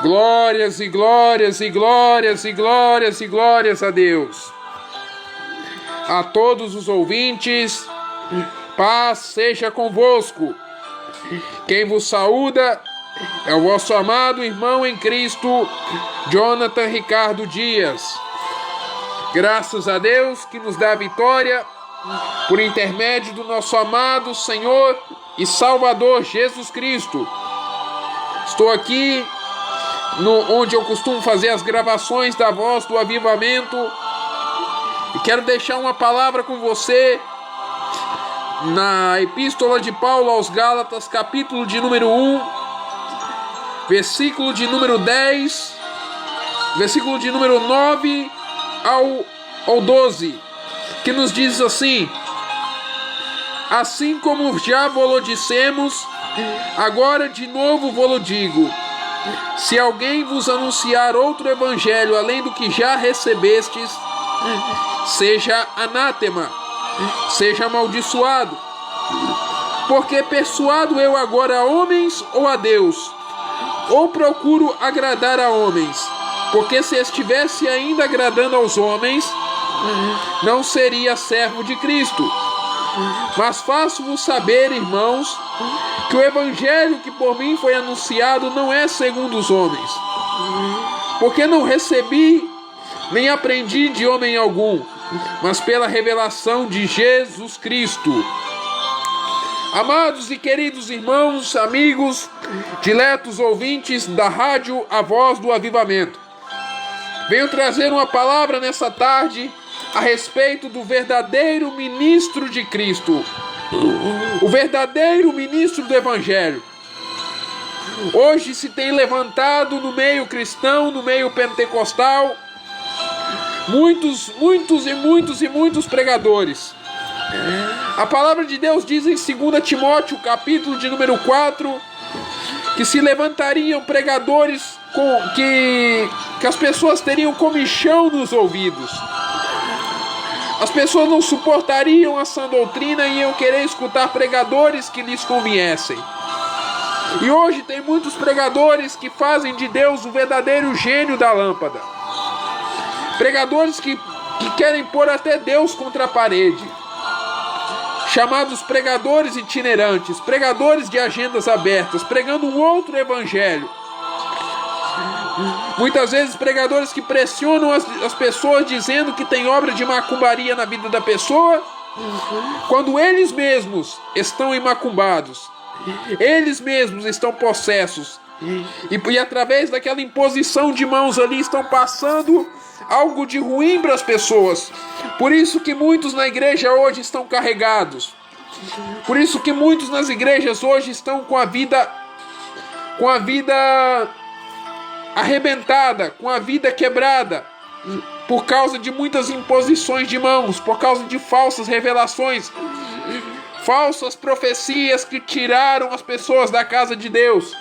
Glórias e glórias e glórias e glórias e glórias a Deus. A todos os ouvintes, paz seja convosco. Quem vos saúda é o vosso amado irmão em Cristo, Jonathan Ricardo Dias. Graças a Deus que nos dá a vitória por intermédio do nosso amado Senhor e Salvador Jesus Cristo. Estou aqui onde eu costumo fazer as gravações da Voz do Avivamento e quero deixar uma palavra com você na Epístola de Paulo aos Gálatas, capítulo de número 1, versículo de número 10, versículo de número 9 ao 12, que nos diz assim: assim como já vos dissemos, agora de novo vos digo, se alguém vos anunciar outro evangelho além do que já recebestes, seja anátema, seja amaldiçoado. Porque persuado eu agora a homens ou a Deus? Ou procuro agradar a homens? Porque se estivesse ainda agradando aos homens, não seria servo de Cristo. Mas faço-vos saber, irmãos, que o evangelho que por mim foi anunciado não é segundo os homens. Porque não recebi nem aprendi de homem algum, mas pela revelação de Jesus Cristo. Amados e queridos irmãos, amigos, diletos ouvintes da rádio A Voz do Avivamento, venho trazer uma palavra nessa tarde a respeito do verdadeiro ministro de Cristo, o verdadeiro ministro do Evangelho. Hoje se tem levantado no meio cristão, no meio pentecostal, muitos pregadores. A palavra de Deus diz em 2 Timóteo, capítulo de número 4, que se levantariam pregadores que as pessoas teriam comichão nos ouvidos. As pessoas não suportariam a sã doutrina e iam querer escutar pregadores que lhes conviessem. E hoje tem muitos pregadores que fazem de Deus o verdadeiro gênio da lâmpada. Pregadores que querem pôr até Deus contra a parede. Chamados pregadores itinerantes, pregadores de agendas abertas, pregando um outro evangelho. Muitas vezes pregadores que pressionam as pessoas dizendo que tem obra de macumbaria na vida da pessoa, quando eles mesmos estão emacumbados, eles mesmos estão possessos, e através daquela imposição de mãos ali estão passando algo de ruim para as pessoas. Por isso que muitos na igreja hoje estão carregados. Por isso que muitos nas igrejas hoje estão com a vida arrebentada, com a vida quebrada, por causa de muitas imposições de mãos, por causa de falsas revelações, falsas profecias que tiraram as pessoas da casa de Deus.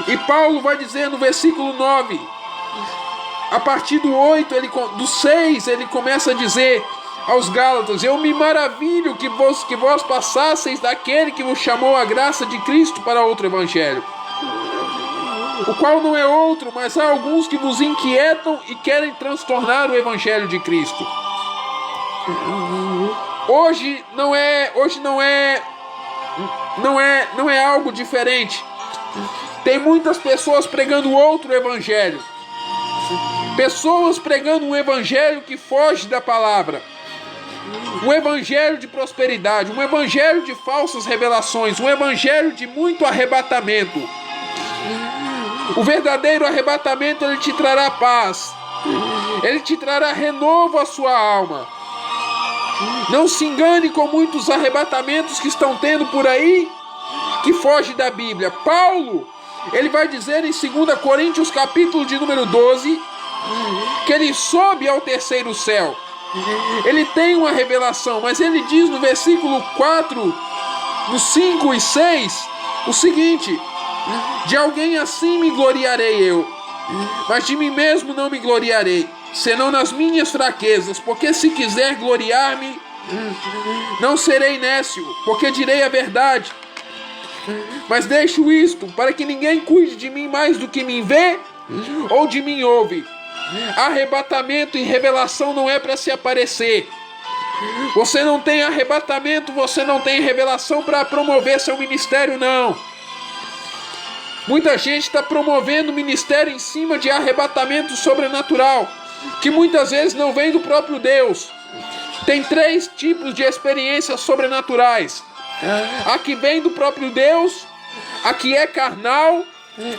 E Paulo vai dizer no versículo 9, a partir do 8, do 6, ele começa a dizer aos Gálatas: eu me maravilho que vós passasseis daquele que vos chamou a graça de Cristo para outro evangelho, o qual não é outro, mas há alguns que vos inquietam e querem transtornar o evangelho de Cristo. Hoje não é algo diferente. Tem muitas pessoas pregando outro evangelho. Pessoas pregando um evangelho que foge da palavra. Um evangelho de prosperidade, um evangelho de falsas revelações, um evangelho de muito arrebatamento. O verdadeiro arrebatamento, ele te trará paz, ele te trará renovo à sua alma. Não se engane com muitos arrebatamentos que estão tendo por aí, que foge da Bíblia. Paulo, ele vai dizer em 2 Coríntios, capítulo de número 12, que ele sobe ao terceiro céu. Ele tem uma revelação, mas ele diz no versículo 4, no 5 e 6, o seguinte: de alguém assim me gloriarei eu, mas de mim mesmo não me gloriarei, senão nas minhas fraquezas, porque se quiser gloriar-me, não serei nécio, porque direi a verdade. Mas deixo isto para que ninguém cuide de mim mais do que me vê ou de mim ouve. Arrebatamento e revelação não é para se aparecer. Você não tem arrebatamento, você não tem revelação para promover seu ministério, não. Muita gente está promovendo ministério em cima de arrebatamento sobrenatural, que muitas vezes não vem do próprio Deus. Tem 3 tipos de experiências sobrenaturais: a que vem do próprio Deus, a que é carnal,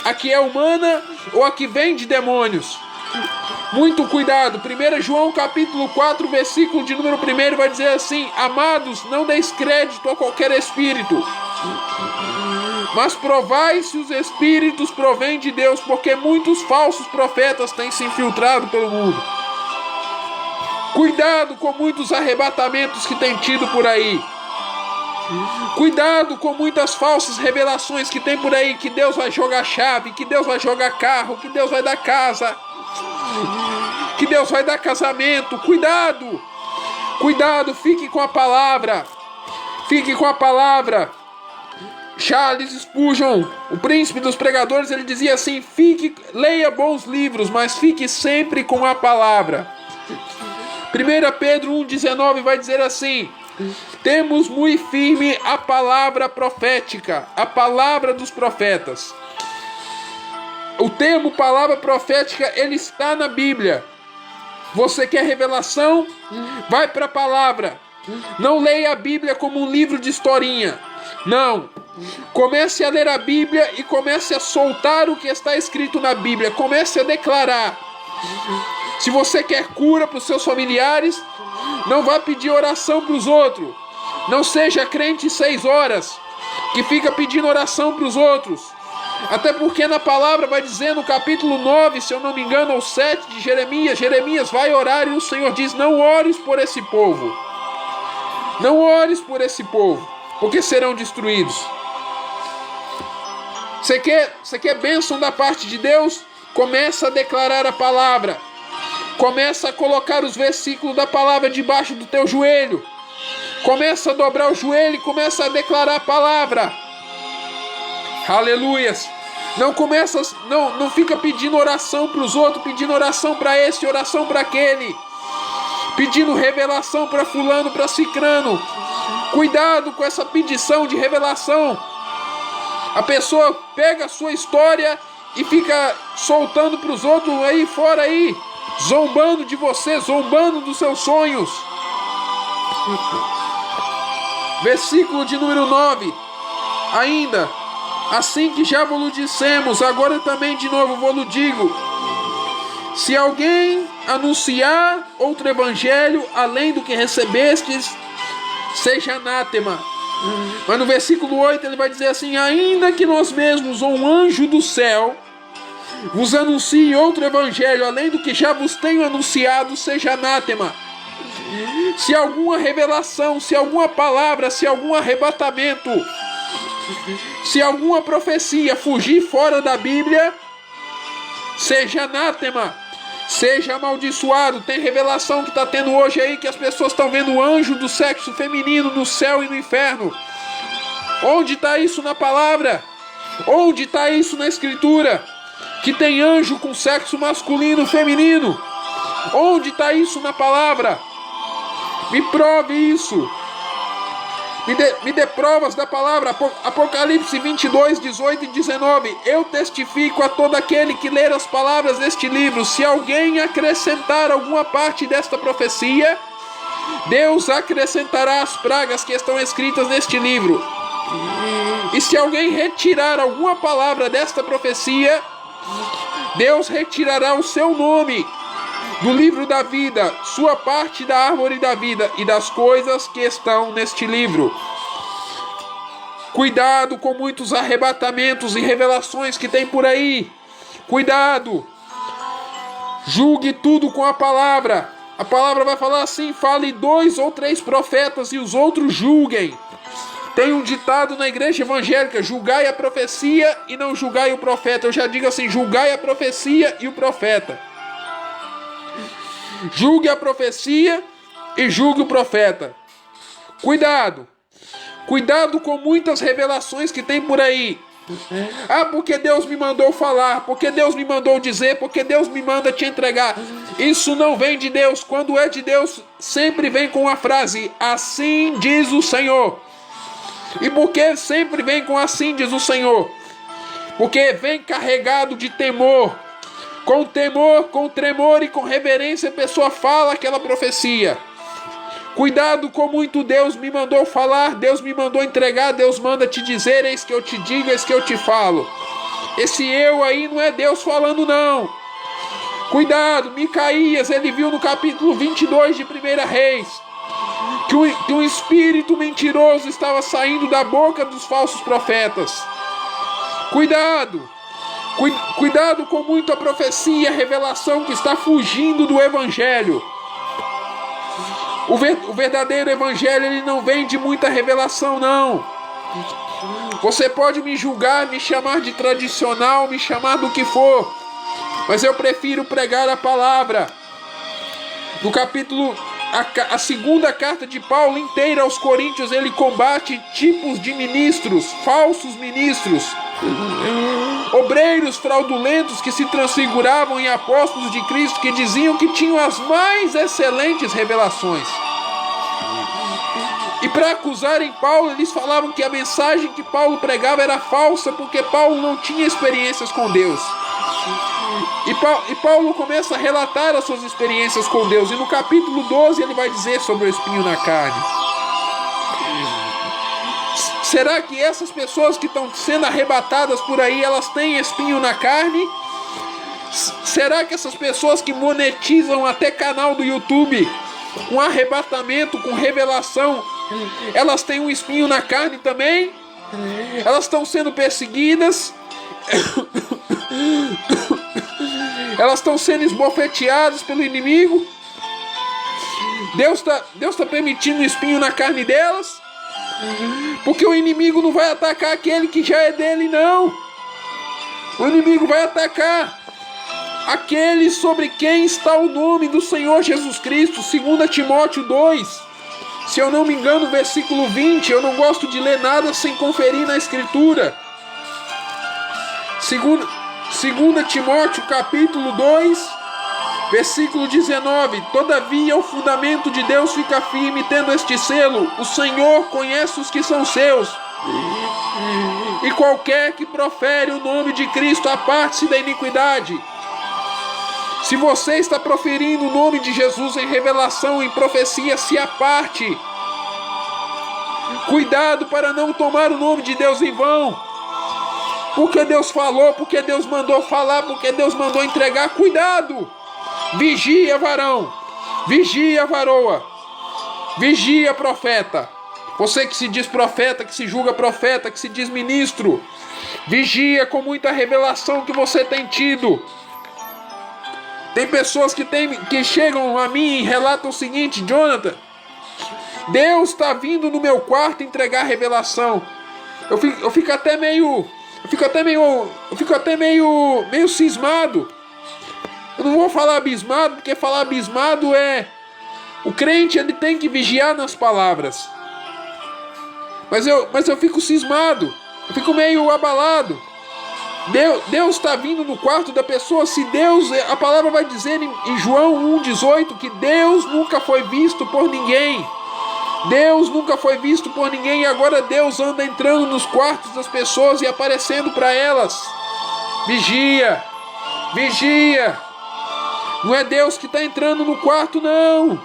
a que é humana ou a que vem de demônios. Muito cuidado. 1 João capítulo 4, versículo de número 1 vai dizer assim: amados, não deis crédito a qualquer espírito, mas provai se os espíritos provêm de Deus, porque muitos falsos profetas têm se infiltrado pelo mundo. Cuidado com muitos arrebatamentos que tem tido por aí. Cuidado com muitas falsas revelações que tem por aí, que Deus vai jogar chave, que Deus vai jogar carro, que Deus vai dar casa, que Deus vai dar casamento. Cuidado! Cuidado, fique com a palavra. Fique com a palavra. Charles Spurgeon, o príncipe dos pregadores, ele dizia assim: leia bons livros, mas fique sempre com a palavra. 1 Pedro 1,19 vai dizer assim: temos muito firme a palavra profética, a palavra dos profetas. O termo palavra profética, ele está na Bíblia. Você quer revelação? Vai para a palavra. Não leia a Bíblia como um livro de historinha. Não. Comece a ler a Bíblia e comece a soltar o que está escrito na Bíblia. Comece a declarar. Se você quer cura para os seus familiares, não vá pedir oração para os outros. Não seja crente 6 horas, que fica pedindo oração para os outros. Até porque na palavra vai dizer no capítulo 9, se eu não me engano, ou 7 de Jeremias vai orar e o Senhor diz: não ores por esse povo. Não ores por esse povo, porque serão destruídos. Você quer bênção da parte de Deus? Começa a declarar a palavra. Começa a colocar os versículos da palavra debaixo do teu joelho. Começa a dobrar o joelho e começa a declarar a palavra. Aleluias. Não fica pedindo oração para os outros, pedindo oração para esse, oração para aquele, pedindo revelação para fulano, para cicrano. Cuidado com essa pedição de revelação. A pessoa pega a sua história e fica soltando para os outros aí fora aí, zombando de você, zombando dos seus sonhos. Versículo de número 9. Ainda, assim que já vos dissemos, agora também de novo vos digo: se alguém anunciar outro evangelho além do que recebestes, seja anátema. Mas no versículo 8 ele vai dizer assim: ainda que nós mesmos ou um anjo do céu vos anuncie outro evangelho além do que já vos tenho anunciado, seja anátema. Se alguma revelação, se alguma palavra, se algum arrebatamento, se alguma profecia fugir fora da Bíblia, seja anátema, seja amaldiçoado. Tem revelação que está tendo hoje aí que as pessoas estão vendo o anjo do sexo feminino no céu e no inferno. Onde está isso na palavra? Onde está isso na escritura? Que tem anjo com sexo masculino e feminino? Onde está isso na palavra? Me prove isso. Me dê provas da palavra. Apocalipse 22, 18 e 19. Eu testifico a todo aquele que ler as palavras deste livro. Se alguém acrescentar alguma parte desta profecia, Deus acrescentará as pragas que estão escritas neste livro. E se alguém retirar alguma palavra desta profecia, Deus retirará o seu nome do livro da vida, sua parte da árvore da vida e das coisas que estão neste livro. Cuidado com muitos arrebatamentos e revelações que tem por aí. Cuidado. Julgue tudo com a palavra. A palavra vai falar assim: fale 2 ou 3 profetas e os outros julguem. Tem um ditado na igreja evangélica: julgai a profecia e não julgai o profeta. Eu já digo assim: julgai a profecia e o profeta. Julgue a profecia e julgue o profeta. Cuidado. Cuidado com muitas revelações que tem por aí. Ah, porque Deus me mandou falar, porque Deus me mandou dizer, porque Deus me manda te entregar. Isso não vem de Deus. Quando é de Deus, sempre vem com a frase: assim diz o Senhor. E por que sempre vem com assim diz o Senhor? Porque vem carregado de temor. Com temor, com tremor e com reverência a pessoa fala aquela profecia. Cuidado com muito Deus me mandou falar, Deus me mandou entregar, Deus manda te dizer, eis que eu te digo, eis que eu te falo. Esse eu aí não é Deus falando não. Cuidado, Micaías, ele viu no capítulo 22 de 1 Reis, que um espírito mentiroso estava saindo da boca dos falsos profetas. Cuidado, cuidado com muita profecia, revelação que está fugindo do Evangelho. O verdadeiro evangelho, ele não vem de muita revelação, não. Você pode me julgar, me chamar de tradicional, me chamar do que for, mas eu prefiro pregar a palavra. No capítulo, a segunda carta de Paulo inteira aos Coríntios, ele combate tipos de ministros, falsos ministros, obreiros fraudulentos que se transfiguravam em apóstolos de Cristo, que diziam que tinham as mais excelentes revelações. E para acusarem Paulo, eles falavam que a mensagem que Paulo pregava era falsa, porque Paulo não tinha experiências com Deus. E Paulo começa a relatar as suas experiências com Deus. E no capítulo 12 ele vai dizer sobre o espinho na carne. Será que essas pessoas que estão sendo arrebatadas por aí, elas têm espinho na carne? Será que essas pessoas que monetizam até canal do YouTube, com arrebatamento, com revelação, elas têm um espinho na carne também? Elas estão sendo perseguidas? Elas estão sendo esbofeteadas pelo inimigo? Deus tá permitindo um espinho na carne delas? Porque o inimigo não vai atacar aquele que já é dele, não. O inimigo vai atacar aquele sobre quem está o nome do Senhor Jesus Cristo. 2 Timóteo 2, se eu não me engano, versículo 20. Eu não gosto de ler nada sem conferir na Escritura. 2 Timóteo capítulo 2, versículo 19. Todavia o fundamento de Deus fica firme, tendo este selo: o Senhor conhece os que são seus, e qualquer que profere o nome de Cristo aparte-se da iniquidade. Se você está proferindo o nome de Jesus em revelação, em profecia, se aparte. Cuidado para não tomar o nome de Deus em vão. Porque Deus falou, porque Deus mandou falar, porque Deus mandou entregar. Cuidado! Vigia, varão. Vigia, varoa. Vigia, profeta. Você que se diz profeta, que se julga profeta, que se diz ministro. Vigia com muita revelação que você tem tido. Tem pessoas que chegam a mim e relatam o seguinte: Jonathan, Deus está vindo no meu quarto entregar revelação. Eu fico até meio cismado. Eu não vou falar abismado, porque falar abismado é... O crente, ele tem que vigiar nas palavras. Mas eu fico cismado. Eu fico meio abalado. Deus está vindo no quarto da pessoa. Se Deus... A palavra vai dizer em João 1,18 que Deus nunca foi visto por ninguém. Deus nunca foi visto por ninguém. E agora Deus anda entrando nos quartos das pessoas e aparecendo para elas. Vigia. Vigia. Não é Deus que está entrando no quarto, não.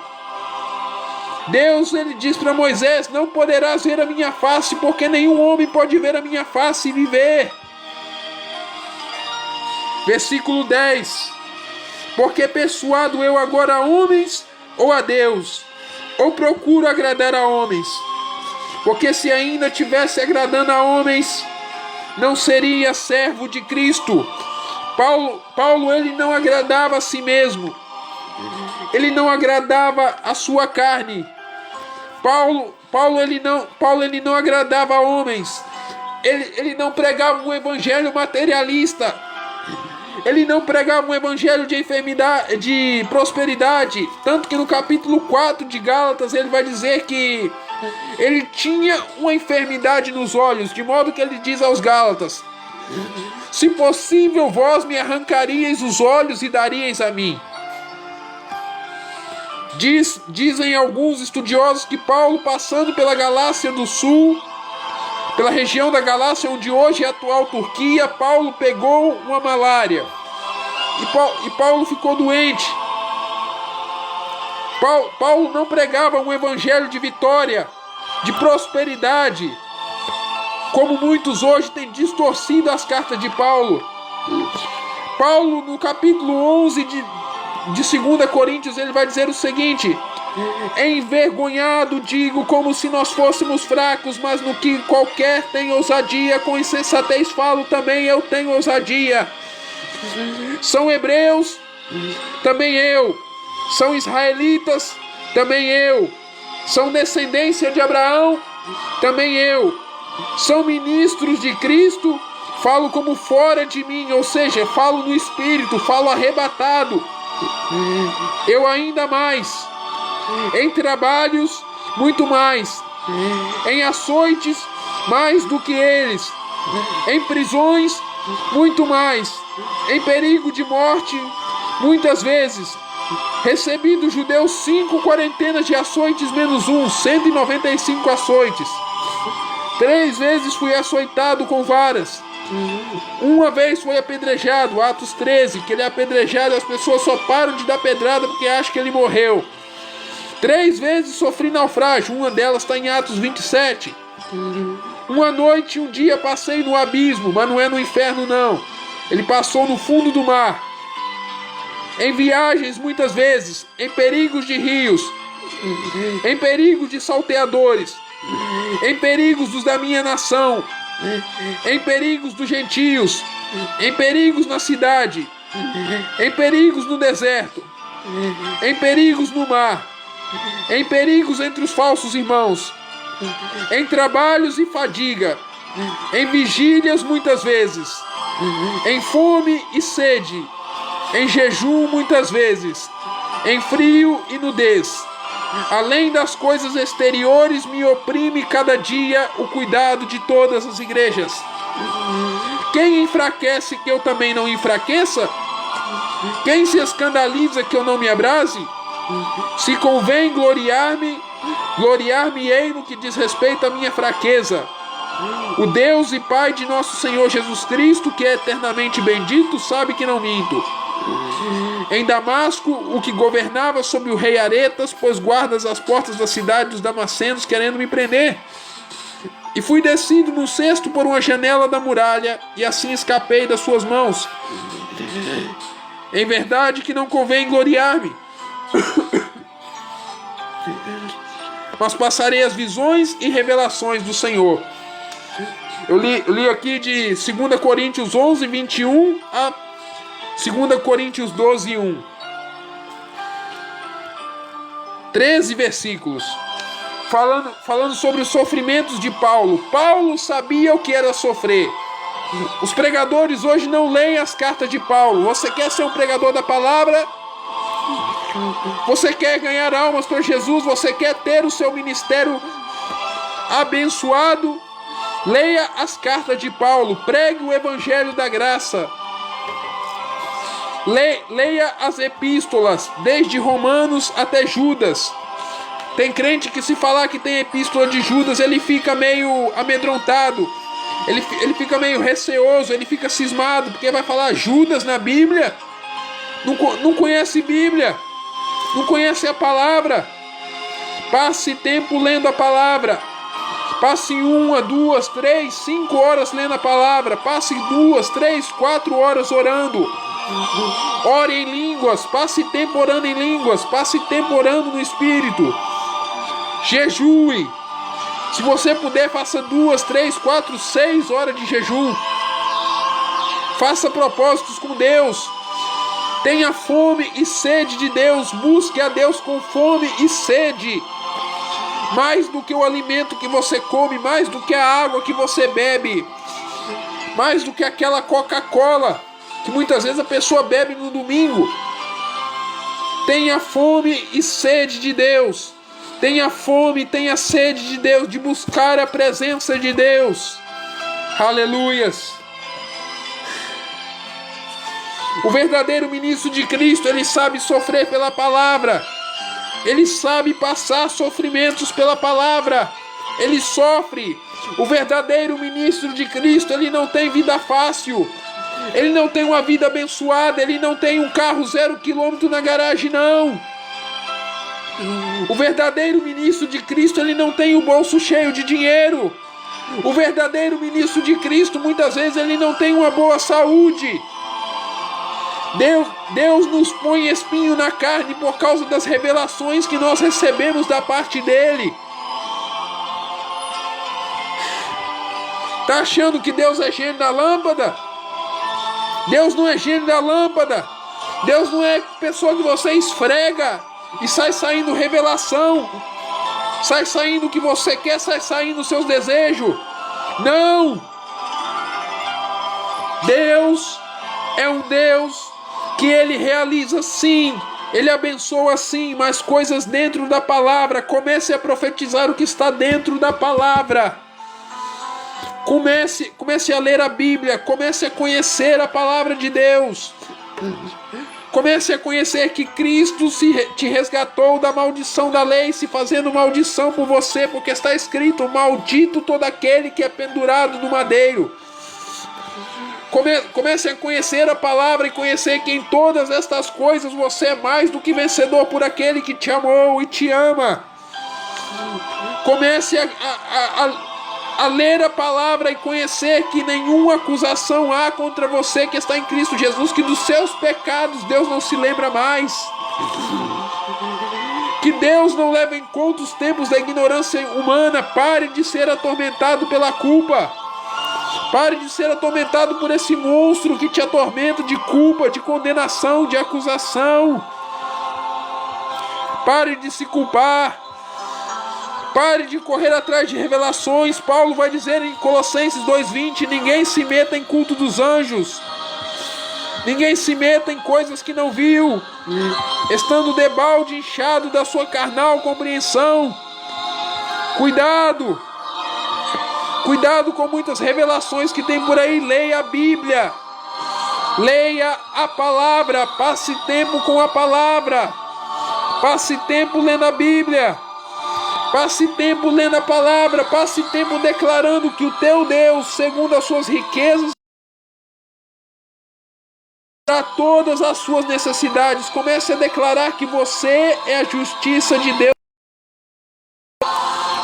Deus, ele diz para Moisés: não poderás ver a minha face, porque nenhum homem pode ver a minha face e viver. Versículo 10. Porque persuado eu agora a homens ou a Deus? Ou procuro agradar a homens? Porque se ainda tivesse agradando a homens, não seria servo de Cristo. Paulo ele não agradava a si mesmo. Ele não agradava a sua carne. Paulo ele não agradava a homens. Ele não pregava um evangelho materialista. Ele não pregava um evangelho de enfermidade, de prosperidade. Tanto que no capítulo 4 de Gálatas ele vai dizer que Ele tinha uma enfermidade nos olhos, de modo que ele diz aos Gálatas: se possível, vós me arrancaríeis os olhos e daríeis a mim. Dizem alguns estudiosos que Paulo, passando pela Galácia do Sul, pela região da Galácia, onde hoje é a atual Turquia, Paulo pegou uma malária. E Paulo ficou doente. Paulo não pregava um evangelho de vitória, de prosperidade, como muitos hoje têm distorcido as cartas de Paulo. Paulo, no capítulo 11 de 2 Coríntios, ele vai dizer o seguinte: envergonhado digo, como se nós fôssemos fracos, mas no que qualquer tem ousadia, com insensatez falo também, eu tenho ousadia. São hebreus, também eu. São israelitas, também eu. São descendência de Abraão, também eu. São ministros de Cristo, falo como fora de mim, ou seja, falo no espírito, falo arrebatado. Eu ainda mais. Em trabalhos, muito mais. Em açoites, mais do que eles. Em prisões, muito mais. Em perigo de morte, muitas vezes. Recebi dos judeus 5 quarentenas de açoites menos 1, 195 açoites. 3 vezes fui açoitado com varas. Uma vez foi apedrejado, Atos 13, que ele é apedrejado e as pessoas só param de dar pedrada porque acham que ele morreu. 3 vezes sofri naufrágio, uma delas está em Atos 27. Uma noite e um dia passei no abismo, mas não é no inferno não. Ele passou no fundo do mar. Em viagens muitas vezes, em perigos de rios, em perigos de salteadores, em perigos dos da minha nação, em perigos dos gentios, em perigos na cidade, em perigos no deserto, em perigos no mar, em perigos entre os falsos irmãos, em trabalhos e fadiga, em vigílias muitas vezes, em fome e sede, em jejum muitas vezes, em frio e nudez. Além das coisas exteriores, me oprime cada dia o cuidado de todas as igrejas. Quem enfraquece que eu também não enfraqueça? Quem se escandaliza que eu não me abrase? Se convém gloriar-me, gloriar-me-ei no que diz respeito à minha fraqueza. O Deus e Pai de nosso Senhor Jesus Cristo, que é eternamente bendito, sabe que não minto. Em Damasco, o que governava sobre o rei Aretas pôs guardas às portas da cidade dos damascenos, querendo me prender. E fui descido num cesto por uma janela da muralha, e assim escapei das suas mãos. Em verdade que não convém gloriar-me, mas passarei as visões e revelações do Senhor. Eu li aqui de 2 Coríntios 11, 21 a 2 Coríntios 12, 1. 13 versículos. Falando sobre os sofrimentos de Paulo. Paulo sabia o que era sofrer. Os pregadores hoje não leem as cartas de Paulo. Você quer ser um pregador da palavra? Você quer ganhar almas para Jesus? Você quer ter o seu ministério abençoado? Leia as cartas de Paulo. Pregue o evangelho da graça. Leia as epístolas, desde Romanos até Judas. Tem crente que, se falar que tem epístola de Judas, ele fica meio amedrontado, ele fica meio receoso, ele fica cismado, porque vai falar Judas na Bíblia. Não conhece Bíblia, não conhece a palavra. Passe tempo lendo a palavra. Passe 1, 2, 3, 5 horas lendo a palavra. Passe 2, 3, 4 horas orando. Ore em línguas, passe tempo orando em línguas, passe tempo orando no Espírito. Jejue. Se você puder, faça 2, 3, 4, 6 horas de jejum. Faça propósitos com Deus. Tenha fome e sede de Deus. Busque a Deus com fome e sede. Mais do que o alimento que você come, mais do que a água que você bebe, mais do que aquela Coca-Cola que muitas vezes a pessoa bebe no domingo. Tenha fome e sede de Deus. Tenha fome, tenha sede de Deus, de buscar a presença de Deus. Aleluias. O verdadeiro ministro de Cristo, ele sabe sofrer pela palavra. Ele sabe passar sofrimentos pela palavra. Ele sofre. O verdadeiro ministro de Cristo, ele não tem vida fácil. Ele não tem uma vida abençoada. Ele não tem um carro 0 km na garagem, não. O verdadeiro ministro de Cristo, ele não tem o bolso cheio de dinheiro. O verdadeiro ministro de Cristo, muitas vezes, ele não tem uma boa saúde. Deus nos põe espinho na carne por causa das revelações que nós recebemos da parte dele. Tá achando que Deus é gênio da lâmpada? Deus não é gênio da lâmpada. Deus não é pessoa que você esfrega e sai saindo revelação. Sai saindo o que você quer, sai saindo os seus desejos. Não! Deus é um Deus que Ele realiza sim, Ele abençoa sim, mas coisas dentro da palavra. Comece a profetizar o que está dentro da palavra. Comece a ler a Bíblia, comece a conhecer a palavra de Deus. Comece a conhecer que Cristo te resgatou da maldição da lei, se fazendo maldição por você, porque está escrito: maldito todo aquele que é pendurado no madeiro. Comece a conhecer a palavra e conhecer que em todas estas coisas você é mais do que vencedor por aquele que te amou e te ama. Comece a ler a palavra e conhecer que nenhuma acusação há contra você que está em Cristo Jesus, que dos seus pecados Deus não se lembra mais. Que Deus não leva em conta os tempos da ignorância humana. Pare de ser atormentado pela culpa. Pare de ser atormentado por esse monstro que te atormenta de culpa, de condenação, de acusação. Pare de se culpar. Pare de correr atrás de revelações. Paulo vai dizer em Colossenses 2:20: ninguém se meta em culto dos anjos. Ninguém se meta em coisas que não viu, estando debalde inchado da sua carnal compreensão. Cuidado. Cuidado com muitas revelações que tem por aí. Leia a Bíblia. Leia a palavra. Passe tempo com a palavra. Passe tempo lendo a Bíblia. Passe tempo lendo a palavra. Passe tempo declarando que o teu Deus, segundo as suas riquezas, para todas as suas necessidades. Comece a declarar que você é a justiça de Deus.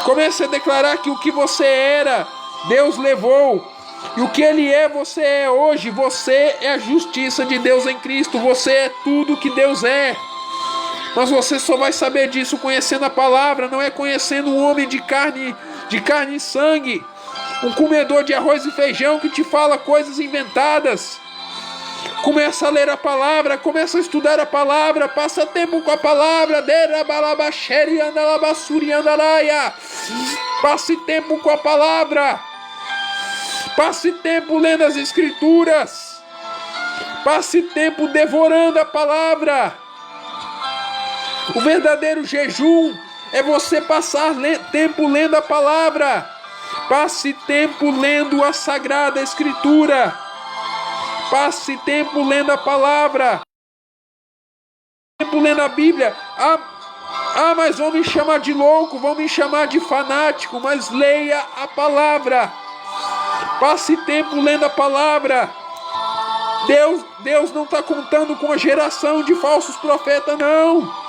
Comece a declarar que o que você era, Deus levou. E o que Ele é, você é hoje. Você é a justiça de Deus em Cristo. Você é tudo que Deus é. Mas você só vai saber disso conhecendo a palavra. Não é conhecendo um homem de carne e sangue. Um comedor de arroz e feijão que te fala coisas inventadas. Começa a ler a palavra, começa a estudar a palavra, passa tempo com a palavra. Passe tempo com a palavra. Passe tempo lendo as escrituras. Passe tempo devorando a palavra. O verdadeiro jejum é você passar tempo lendo a palavra. Passe tempo lendo a Sagrada Escritura. Passe tempo lendo a palavra. Tempo lendo a Bíblia. Mas vão me chamar de louco, vão me chamar de fanático. Mas leia a palavra. Passe tempo lendo a palavra. Deus não está contando com a geração de falsos profetas, não.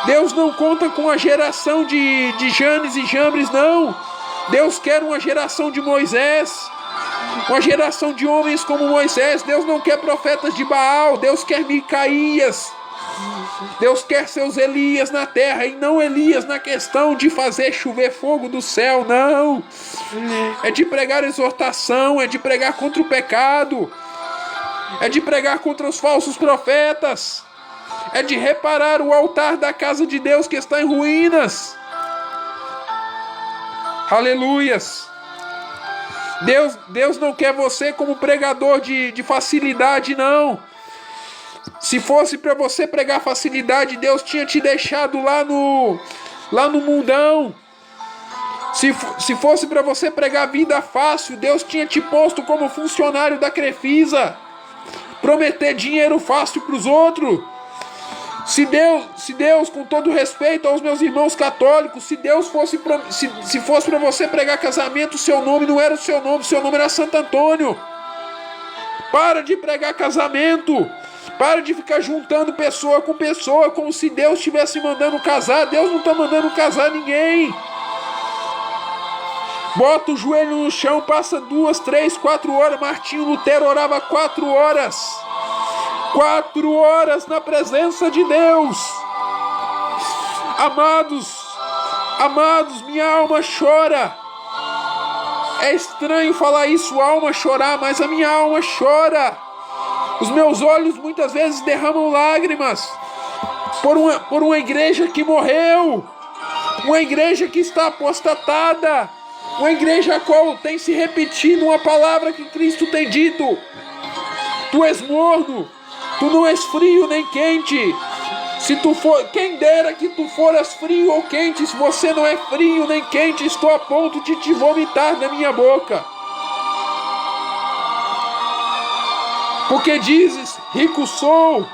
Deus não conta com a geração de Janes e Jambres, não. Deus quer uma geração de Moisés. Uma geração de homens como Moisés. Deus não quer profetas de Baal. Deus quer Micaías. Deus quer seus Elias na terra. E não Elias na questão de fazer chover fogo do céu. Não. É de pregar exortação. É de pregar contra o pecado. É de pregar contra os falsos profetas. É de reparar o altar da casa de Deus que está em ruínas. Aleluias. Deus não quer você como pregador de facilidade, não. Se fosse para você pregar facilidade, Deus tinha te deixado lá lá no mundão. Se fosse para você pregar vida fácil, Deus tinha te posto como funcionário da Crefisa, prometer dinheiro fácil para os outros. Se Deus, com todo respeito aos meus irmãos católicos, se fosse para você pregar casamento, seu nome não era o seu nome era Santo Antônio. Para de pregar casamento. Para de ficar juntando pessoa com pessoa, como se Deus estivesse mandando casar. Deus não está mandando casar ninguém. Bota o joelho no chão, passa 2, 3, 4 horas. Martinho Lutero orava 4 horas. 4 horas na presença de Deus. Amados, minha alma chora. É estranho falar isso, alma chorar, mas a minha alma chora. Os meus olhos muitas vezes derramam lágrimas por uma igreja que morreu, uma igreja que está apostatada, uma igreja a qual tem se repetido uma palavra que Cristo tem dito: tu és morno, tu não és frio nem quente. Se tu for, quem dera que tu foras frio ou quente. Se você não é frio nem quente, estou a ponto de te vomitar na minha boca. Porque dizes, rico sou,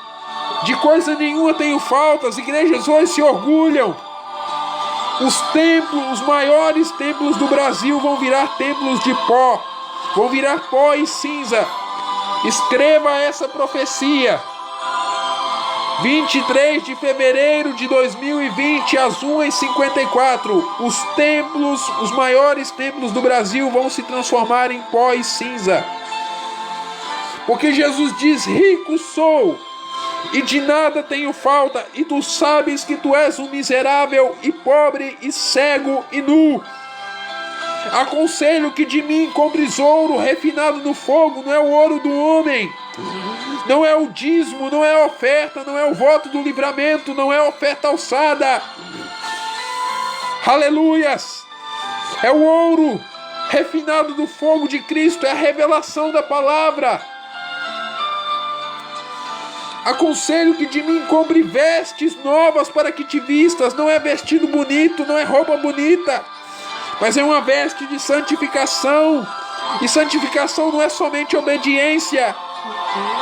de coisa nenhuma tenho falta. As igrejas hoje se orgulham. Os maiores templos do Brasil vão virar templos de pó. Vão virar pó e cinza. Escreva essa profecia. 23 de fevereiro de 2020, às 1h54, os maiores templos do Brasil vão se transformar em pó e cinza. Porque Jesus diz, rico sou, e de nada tenho falta, e tu sabes que tu és um miserável, e pobre, e cego, e nu. Aconselho que de mim compres ouro refinado no fogo, não é o ouro do homem, não é o dízimo, não é a oferta, não é o voto do livramento, não é a oferta alçada. Aleluias! É o ouro refinado do fogo de Cristo, é a revelação da palavra. Aconselho que de mim compre vestes novas para que te vistas. Não é vestido bonito, não é roupa bonita, mas é uma veste de santificação. E santificação não é somente obediência,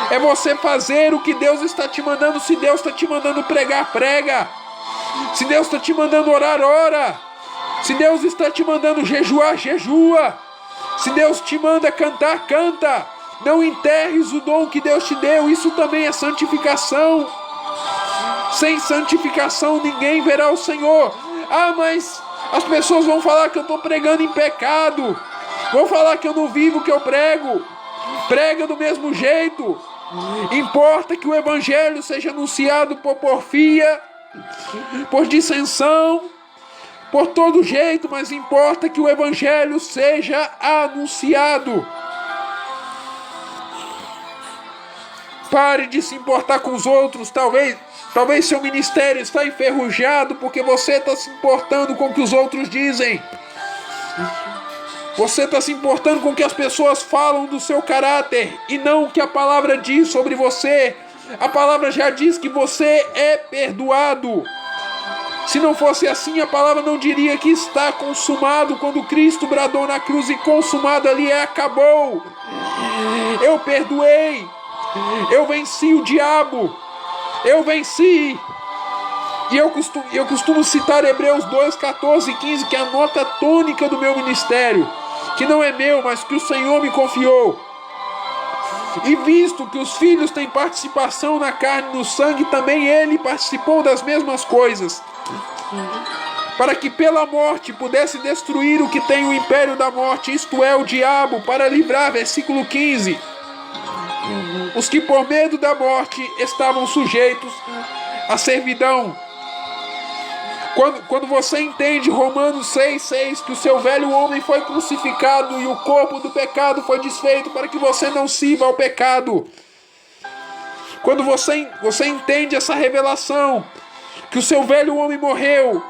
é você fazer o que Deus está te mandando. Se Deus está te mandando pregar, prega. Se Deus está te mandando orar, ora. Se Deus está te mandando jejuar, jejua. Se Deus te manda cantar, canta. Não enterres o dom que Deus te deu. Isso também é santificação. Sem santificação ninguém verá o Senhor. Ah, mas as pessoas vão falar que eu estou pregando em pecado. Vão falar que eu não vivo o que eu prego. Prega do mesmo jeito. Importa que o evangelho seja anunciado por porfia, por dissensão, por todo jeito, mas importa que o evangelho seja anunciado. Pare de se importar com os outros. Talvez seu ministério está enferrujado porque você está se importando com o que os outros dizem. Você está se importando com o que as pessoas falam do seu caráter e não o que a palavra diz sobre você. A palavra já diz que você é perdoado. Se não fosse assim, a palavra não diria que está consumado quando Cristo bradou na cruz, e consumado ali é acabou. Eu perdoei. Eu venci o diabo. Eu venci. E eu costumo citar Hebreus 2, 14 e 15, que é a nota tônica do meu ministério, que não é meu, mas que o Senhor me confiou. E visto que os filhos têm participação na carne e no sangue, também ele participou das mesmas coisas, para que pela morte pudesse destruir o que tem o império da morte, isto é, o diabo, para livrar, versículo 15, os que por medo da morte estavam sujeitos à servidão. Quando você entende Romanos 6,6, que o seu velho homem foi crucificado e o corpo do pecado foi desfeito para que você não sirva ao pecado. Quando você entende essa revelação, que o seu velho homem morreu,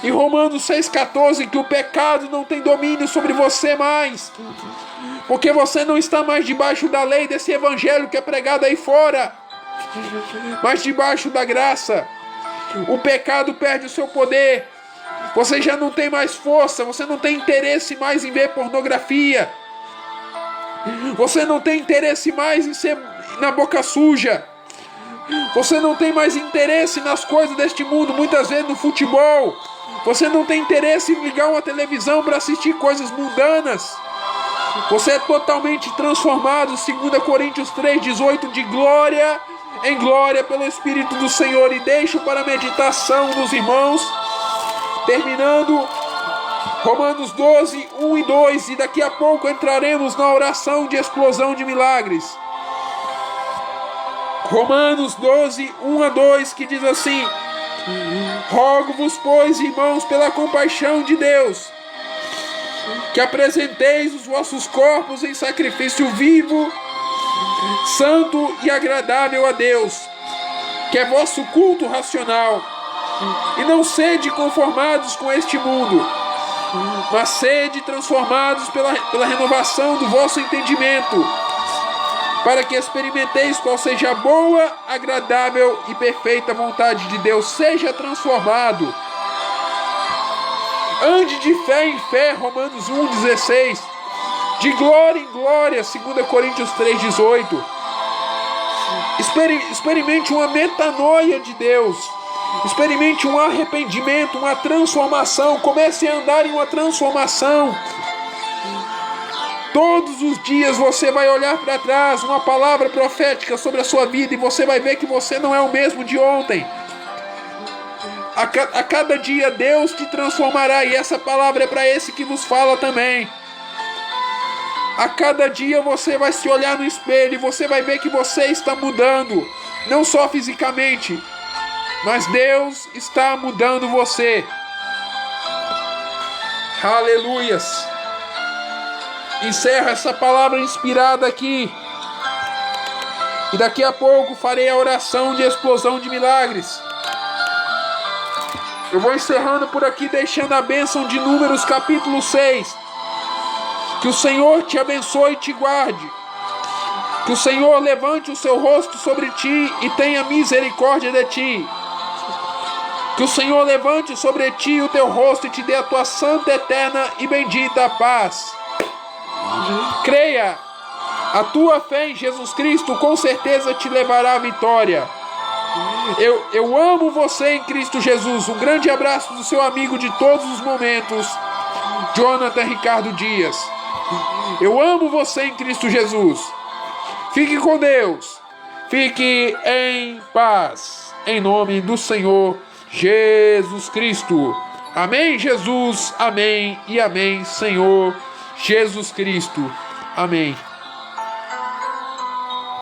e Romanos 6,14, que o pecado não tem domínio sobre você mais, porque você não está mais debaixo da lei desse evangelho que é pregado aí fora, mas debaixo da graça. O pecado perde o seu poder. Você já não tem mais força, você não tem interesse mais em ver pornografia. Você não tem interesse mais em ser na boca suja. Você não tem mais interesse nas coisas deste mundo, muitas vezes no futebol. Você não tem interesse em ligar uma televisão para assistir coisas mundanas. Você é totalmente transformado, 2 Coríntios 3,18, de glória em glória pelo Espírito do Senhor. E deixo para a meditação dos irmãos, terminando Romanos 12, 1 e 2. E daqui a pouco entraremos na oração de explosão de milagres. Romanos 12, 1 a 2, que diz assim: rogo-vos, pois, irmãos, pela compaixão de Deus, que apresenteis os vossos corpos em sacrifício vivo, santo e agradável a Deus, que é vosso culto racional. E não sede conformados com este mundo, mas sede transformados pela renovação do vosso entendimento, para que experimenteis qual seja a boa, agradável e perfeita vontade de Deus. Seja transformado. Ande de fé em fé, Romanos 1,16. De glória em glória, 2 Coríntios 3,18. Experimente uma metanoia de Deus. Experimente um arrependimento, uma transformação. Comece a andar em uma transformação. Todos os dias você vai olhar para trás, uma palavra profética sobre a sua vida, e você vai ver que você não é o mesmo de ontem. A cada dia Deus te transformará, e essa palavra é para esse que vos fala também. A cada dia você vai se olhar no espelho e você vai ver que você está mudando, não só fisicamente, mas Deus está mudando você. Aleluias. Encerro essa palavra inspirada aqui. E daqui a pouco farei a oração de explosão de milagres. Eu vou encerrando por aqui, deixando a bênção de Números capítulo 6. Que o Senhor te abençoe e te guarde. Que o Senhor levante o seu rosto sobre ti e tenha misericórdia de ti. Que o Senhor levante sobre ti o teu rosto e te dê a tua santa, eterna e bendita paz. Creia, a tua fé em Jesus Cristo com certeza te levará à vitória. Eu amo você em Cristo Jesus. Um grande abraço do seu amigo de todos os momentos, Jonathan Ricardo Dias. Eu amo você em Cristo Jesus. Fique com Deus. Fique em paz. Em nome do Senhor Jesus Cristo. Amém, Jesus. Amém e amém, Senhor Jesus Cristo. Amém.